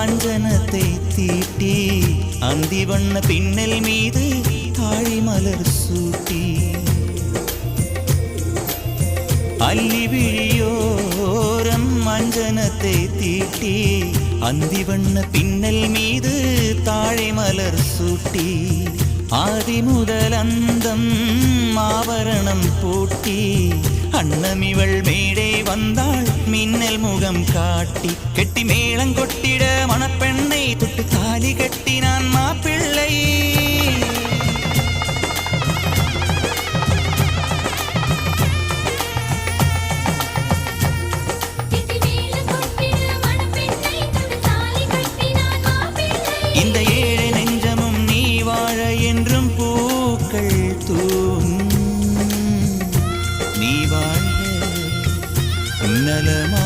அஞ்சனத்தை தீட்டி அந்தி வண்ண பின்னல் மீது தாழி மலர் சூட்டி அல்லி விழியோரம் அஞ்சனத்தை தீட்டி அந்தி வண்ண பின்னல் மீது தாழை மலர் சூட்டி ஆதி முதல் அந்தம் ஆபரணம் பூட்டி அன்னமிவள் மேடை வந்தாள் மின்னல் முகம் காட்டி கெட்டி மேளங்கொட்டிட மணப்பெண்ணை தொட்டு தாலி கட்டினான் மாப்பிள்ளை இந்த ஏழை நெஞ்சமும் நீ வாழ என்றும் பூக்கள் தூம் நீ வாழ நலமா